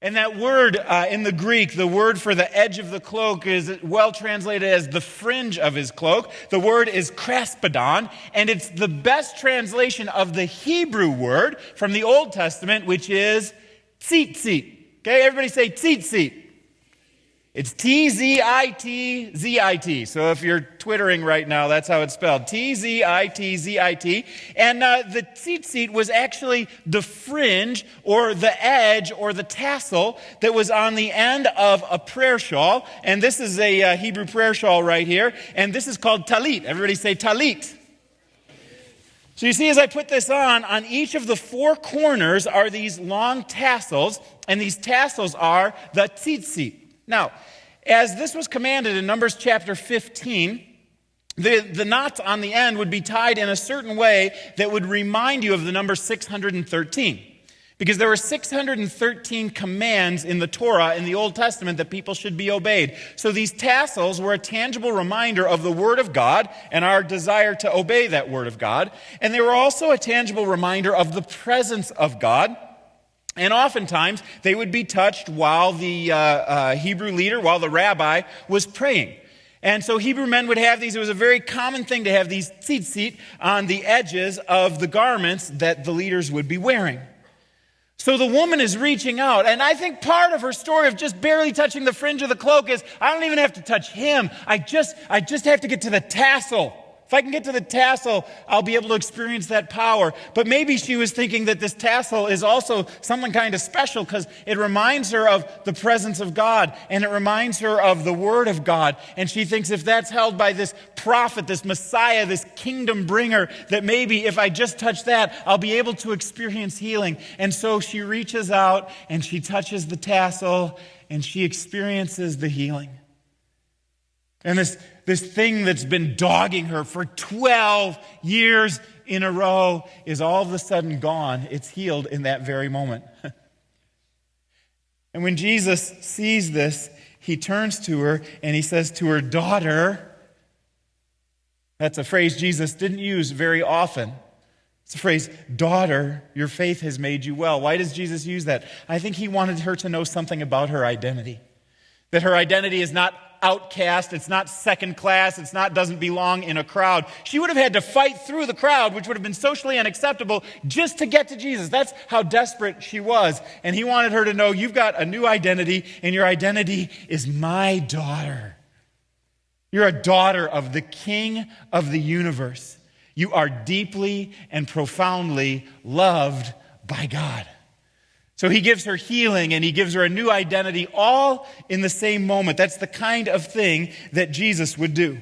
And that word in the Greek, the word for the edge of the cloak is well translated as the fringe of his cloak. The word is kraspedon, and it's the best translation of the Hebrew word from the Old Testament, which is tzitzit. Okay, everybody say tzitzit. It's T-Z-I-T-Z-I-T. So if you're twittering right now, that's how it's spelled. T-Z-I-T-Z-I-T. And the tzitzit was actually the fringe or the edge or the tassel that was on the end of a prayer shawl. And this is a Hebrew prayer shawl right here. And this is called talit. Everybody say talit. So you see, as I put this on each of the four corners are these long tassels. And these tassels are the tzitzit. Now, as this was commanded in Numbers chapter 15, the knots on the end would be tied in a certain way that would remind you of the number 613. Because there were 613 commands in the Torah in the Old Testament that people should be obeyed. So these tassels were a tangible reminder of the Word of God and our desire to obey that Word of God. And they were also a tangible reminder of the presence of God. And oftentimes, they would be touched while the Hebrew leader, while the rabbi was praying. And so Hebrew men would have these. It was a very common thing to have these tzitzit on the edges of the garments that the leaders would be wearing. So the woman is reaching out, and I think part of her story of just barely touching the fringe of the cloak is, I don't even have to touch him. I just have to get to the tassel. If I can get to the tassel, I'll be able to experience that power. But maybe she was thinking that this tassel is also something kind of special because it reminds her of the presence of God and it reminds her of the Word of God. And she thinks if that's held by this prophet, this Messiah, this kingdom bringer, that maybe if I just touch that, I'll be able to experience healing. And so she reaches out and she touches the tassel and she experiences the healing. And this thing that's been dogging her for 12 years in a row is all of a sudden gone. It's healed in that very moment. And when Jesus sees this, he turns to her and he says to her, "Daughter." That's a phrase Jesus didn't use very often. It's the phrase, "Daughter, your faith has made you well." Why does Jesus use that? I think he wanted her to know something about her identity. That her identity is not outcast, it's not second class, it's not doesn't belong in a crowd. She would have had to fight through the crowd, which would have been socially unacceptable, just to get to Jesus. That's how desperate she was. And he wanted her to know, you've got a new identity, and your identity is my daughter. You're a daughter of the King of the universe. You are deeply and profoundly loved by God. So he gives her healing and he gives her a new identity all in the same moment. That's the kind of thing that Jesus would do.